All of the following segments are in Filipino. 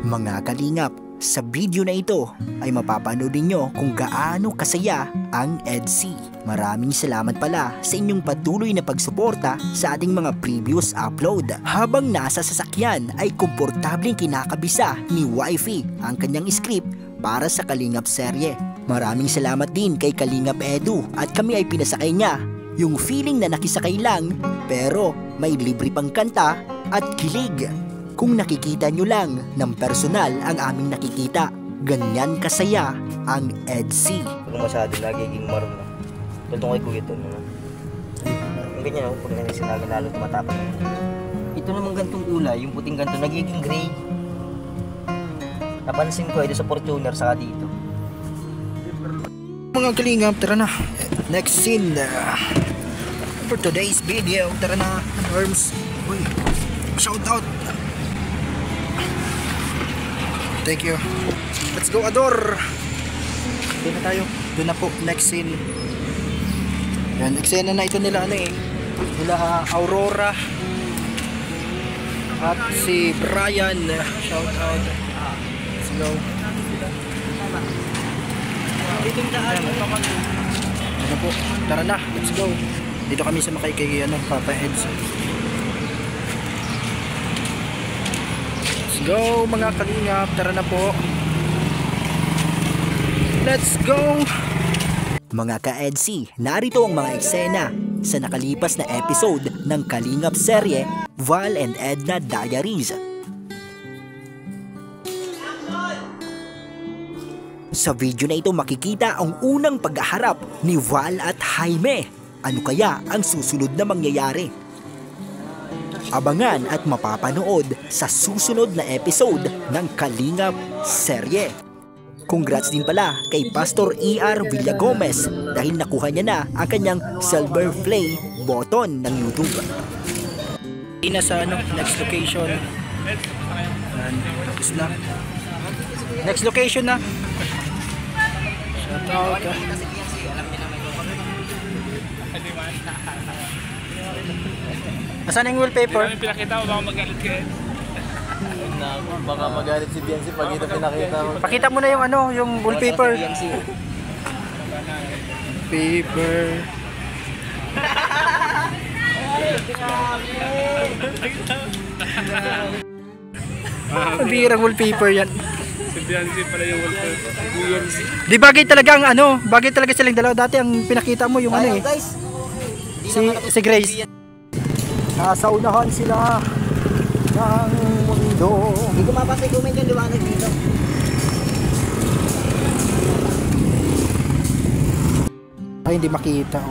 Mga kalingap, sa video na ito ay mapapanood ninyo kung gaano kasaya ang EDSI. Maraming salamat pala sa inyong patuloy na pagsuporta sa ating mga previous upload. Habang nasa sasakyan ay komportableng kinakabisa ni Wifey ang kanyang script para sa Kalingap serye. Maraming salamat din kay Kalingap Edu at kami ay pinasakay niya. Yung feeling na nakisakay lang pero may libre pang kanta at kilig. Kung nakikita nyo lang ng personal ang aming nakikita, ganyan kasaya ang EDSI. Kung masyado nagiging marunong. Tulong kay Kuya Ton. Yung ganyan ako, pag nanisinaga lalo tumatapak. Ito naman gantong kulay, yung puting ganto, nagiging gray. Napansin ko ito sa Fortuner saka dito. Mga kalingap, tara na. Next scene for today's video. Tara na, Arms. Uy, shout out. Thank you. Let's go, Ador. Doon na tayo. Doon na po, next scene. Yan, eksena na ito nila nila Aurora at si Brian. Shout out. Let's go. Ano po, tara na, let's go. Dito kami sa makay kay Papa Eds. Let's go mga kalingap, tara na po. Let's go. Mga ka-EDSI, narito ang mga eksena sa nakalipas na episode ng Kalingap serye Val and Edna Diaries. Sa video na ito makikita ang unang paghaharap ni Val at Jaime. Ano kaya ang susunod na mangyayari? Abangan at mapapanood sa susunod na episode ng Kalingap serye. Congrats din pala kay Pastor E.R. Villagomez dahil nakuha niya na ang kanyang silver play button ng YouTube. Ina sa next location. Tapos na. Next location na. Shout out. Nasaan yung wallpaper? Pinakita mo, baka magalit ka eh. Baka magalit si Biancy pag ito pinakita mo. Pakita mo na yung yung wallpaper. Paper. Birang wallpaper yan. Si Biancy pala yung wallpaper. Biancy. Di bagay talaga ang bagay talaga silang dalawa. Dati ang pinakita mo yung Guys, si Grace. Nasa unahan sila ng mundo. hindi ko mapasay comment yung liwanag dito. Ay, hindi makita.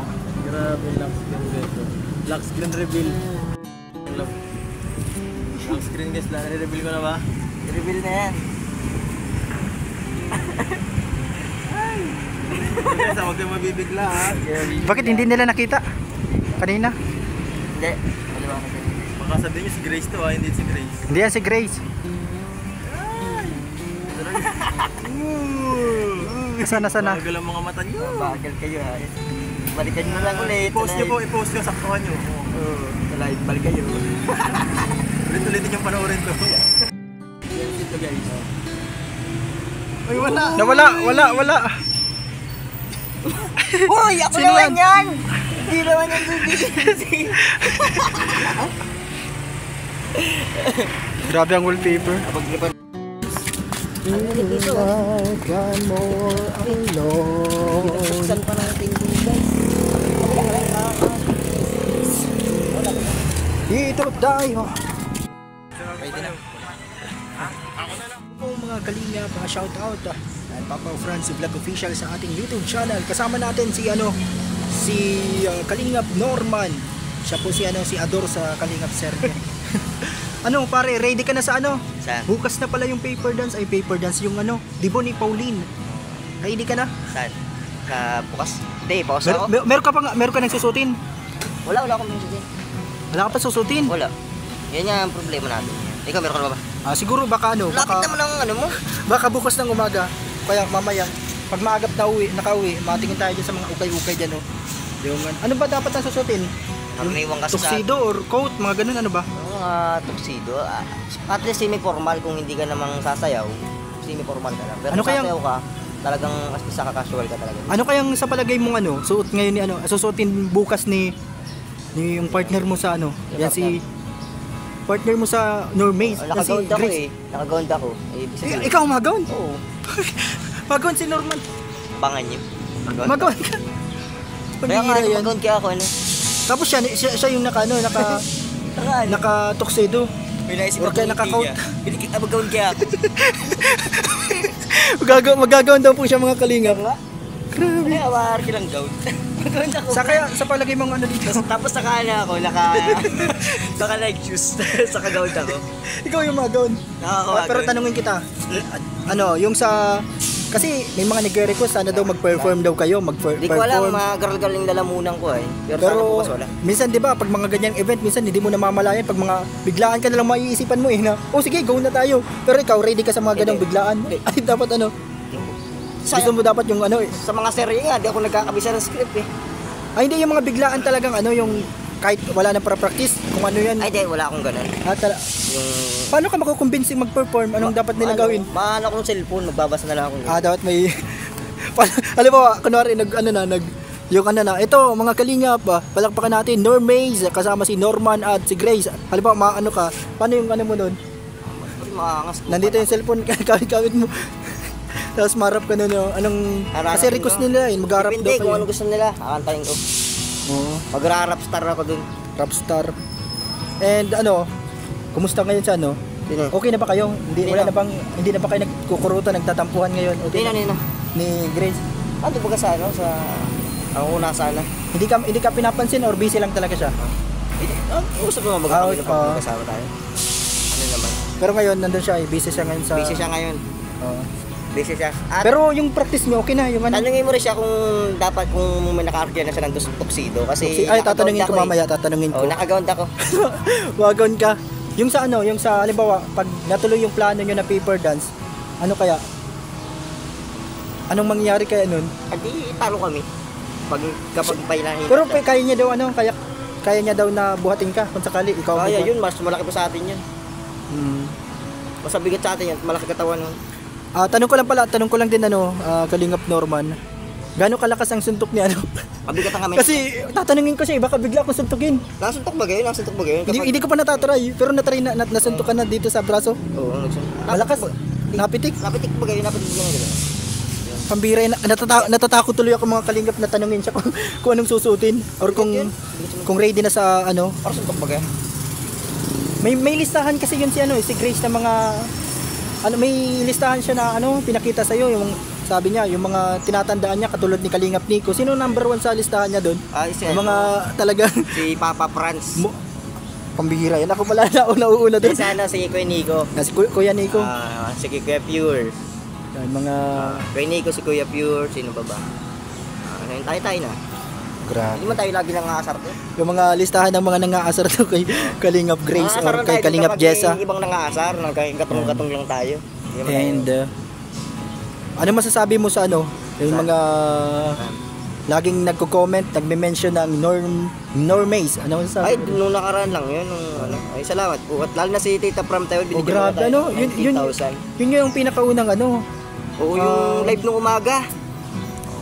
Grabe, lock screen dito. Lock screen reveal. Lock screen guys, nare-reveal ko na ba? I-reveal na yan. Ay! Guys, huwag kayong mabibigla ha. Bakit hindi nila nakita? Kanina? Hindi. Maliwanag yan. Baka sabihin nyo si Grace to ha, hindi si Grace. Hindi yan si Grace. Sana. Bagal ang mga mata nyo. Bagal kayo ha. Balikan nyo lang ulit. I-post nyo po, i-post nyo, saktuhan nyo. Sa live, balik kayo. Ulit-ulitin yung panoorin to. Yan dito guys. Uy, wala. Wala. Uy, ako Sino naman yan? yan! Hindi naman yan si Grabe ang wallpaper. Pag-lipan. Saan pa natin guys? Dito tayo. Pwede na. Ako na lang. Po mga kalingap, mga shoutout. Papa Franz Vlog Official sa ating YouTube channel. Kasama natin si Kalingap Norman. Siya po si Ador sa Kalingap serye. Pare, ready ka na sa Saan? Bukas na pala yung paper dance yung Dibo ni Pauline. Ready ka na? Saan? Sa bukas? Hindi, bukas ako. Meron ka nang susutin? Wala akong minsan. Wala ka pa susutin? Wala. Yan yung problema natin. Ikaw, meron ka na ba? Siguro baka Lapit naman ang mo. Baka bukas ng umaga. Kaya mamaya, pag maagap nakauwi, matingin tayo dyan sa mga ukay-ukay dyan. Ano ba dapat ang susutin? Yung tuxedo or coat, mga ganun, ano ba? Oo, mga tuxedo, at least semi-formal kung hindi ka namang sasayaw, semi-formal ka lang. Pero Ano kung kayang- sasayaw ka, talagang as least casual ka talaga. Ano kayang sa palagay mong ano, suot ngayon ni ano, susuotin bukas ni yung partner mo sa ano? Yung Yan si partner mo sa Normaze. Yan si Nakagawad ako Grace. Nakagawad ako. Ibig sabihin. Ikaw magawon? Oo. Magawon si Norman. Bangan niyo. Magawon ka. Kaya nga, Pambihira yan. magawad kaya ako, ano? Tapos siya yung naka tuxedo. May naisip Or kaya naka-coat. Magawad kaya ako. Magagawin daw po siya mga kalingap. Grabe. Kaya maharki lang gawad. Magawad ako. Sa palagay mong ano dito? Tapos naka like shoes. Saka gawad ako. Ikaw yung magawin. Pero tanungin kita. Ano, yung sa kasi may mga nagre-request sana daw mag-perform daw kayo, Hindi ko alam, mga girl-girl yung lalamunan ko eh. Pero sana bukas wala. Minsan 'di ba, pag mga ganyang event, minsan hindi mo namamalayan pag mga biglaan ka na lang maiisipan mo na, oh sige, go na tayo. Pero ikaw ready ka sa mga ganong biglaan? Ay dapat ano? Gusto mo dapat yung ano Sa mga serye nga, di ako nagkakabisa ng script eh. Ay hindi, yung mga biglaan talagang ano, yung kahit wala nang para practice, kung ano yan. Ay di, wala akong ganun. Yung Paano ka makukumbinsi mag-perform? Anong dapat nila gawin? Mahal akong cellphone, magbabasa na lang ako. Dapat may alam mo, kunwari yung ano na, ito mga kalingap, palakpakan natin Normaze kasama si Norman at si Grace. Halimbawa, ano ka, paano yung ano mo nun? Maangas ko. Nandito yung cellphone, kawit mo. Tapos marap ka nun, anong, kasi request nila yun, mag-harap daw Depende kung kayo. ano gusto nila, kakantahin ko. Oo, Mag-rap star ako dun. Rapstar. And ano, kumusta ngayon sa ano? Sino? Okay na ba kayo? Hindi Wala na. na bang, hindi na ba kayo nagkukurutan, nagtatampuhan ngayon? Okay Nino. Ni Grace? Ano ba ka sa ano? Sa ako na sana. Hindi ka pinapansin or busy lang talaga siya? Gusto ko Out, magkasama tayo. Ano naman? Pero ngayon nandun siya, busy siya ngayon sa Busy siya ngayon. Oo. Busy siya. At Pero yung practice niyo okay na, yung ano? tanungin mo rin siya kung dapat kung may naka-argue na siya ng tuxedo kasi Ay, tatanungin ko nakagawad ako mamaya, tatanungin Oh, ko. nakagawad ako. Wagon ka. Yung sa ano, yung sa halimbawa, pag natuloy yung plano niyo na paper dance, ano kaya? Anong mangyayari kaya nun? Adi talo kami. Kapag pailahin. Pero kaya niya daw ano, kaya niya daw na buhatin ka kung sakali ikaw kaya buhat. yun, mas malaki pa sa atin yun. Mas bigat sa atin yan, malaki katawan nun. Tanong ko lang din ano, Kalingap Norman. Gaano kalakas ang suntok ni ano? Mabigat ang kami. Kasi tatanungin ko siya, baka bigla akong suntukin. Nasuntok ba gayon? Hindi ko pa natatry, pero natry nasuntok ka na dito sa braso. Oo, nagsuntok. Malakas. Napitik. Napitik ba gayon? Napitik ba gayon? Pambira yun. Natatakot tuloy ako mga kalingap na tanungin siya kung anong susutin or kung ready na sa ano. Parang suntok ba gayon? May listahan kasi yun si Grace na mga ano, may listahan siya na ano pinakita sa iyo, yung sabi niya yung mga tinatandaan niya katulad ni Kalingap Nico. Sino number 1 sa listahan niya doon? Yung mga talagang si Papa Franz. Pambihira yan. Ako pala nauuna doon. Sana si Kuya Nico. Si Kuya Nico. Si Kuya Pure. Yan, mga Kuya Nico, si Kuya Pure, sino pa ba? Ano tayo na. grabe. Hindi man tayo lagi nangaasar to. Yung mga listahan ng mga nangaasar to kay Kalingap Grace or kay Kalingap Jessa. Ibang nangaasar, katong-katong lang tayo. And ano masasabi mo sa ano? Yung mga laging nagko-comment, nagme-mention ng Normaze. Ano masasabi? Ay, nung nakaraan lang yun. Ay, salamat po. At lalo na si Tita Pram tayo. Oh, grabe, ano? Yun yung pinakaunang ano? Oo, yung live nung umaga.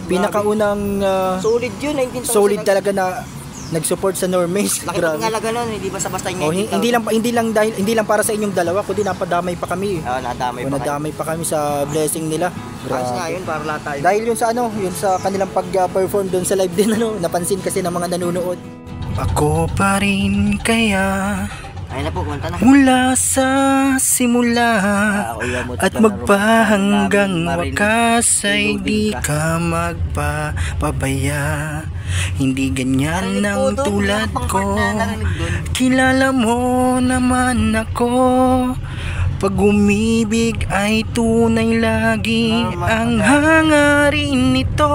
Pinakaunang Solid yun, 19,000. solid talaga na nag-support sa Normaze. Laki ng ngalaga nun, hindi basta-basta yung 19,000. Hindi lang para sa inyong dalawa, kundi napadamay pa kami. Nadamay pa Nadamay pa kami sa blessing nila. Ayos nga yun, para lahat tayo. Dahil yun sa ano, yun sa kanilang pag-perform doon sa live din ano, napansin kasi ng mga nanonood. Ako pa rin kaya Ayun na po, kumanta na. mula sa simula at magpahanggang wakas ay di ka magpapabaya. Hindi ganyan ang tulad ko. Kilala mo naman ako. Pag umibig ay tunay lagi ang hangarin nito.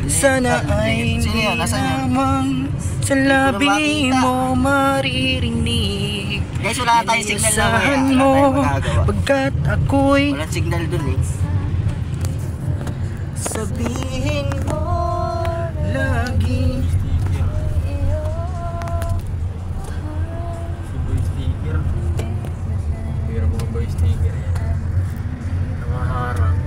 Sana ay lamang sa labi mo maririnig. Guys, wala tayong signal na Inasahan mo pagkat ako'y walang signal dun eh. sabihin mo lagi. sticker. Namaharang.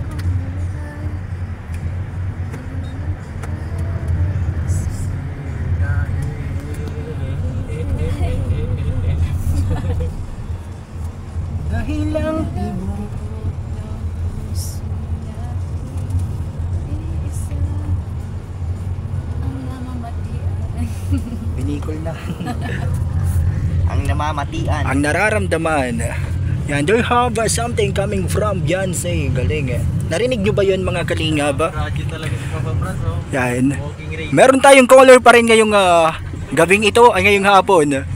Dahil lang pinikol na. Ang namamatian. Ang nararamdaman. Yan, do you have something coming from Beyonce? Galing eh. Narinig nyo ba yun mga kalinga ba? Project talaga si Papa Franz, oh. Yan. Walking race. Meron tayong color pa rin ngayong gabing ito ay ngayong hapon.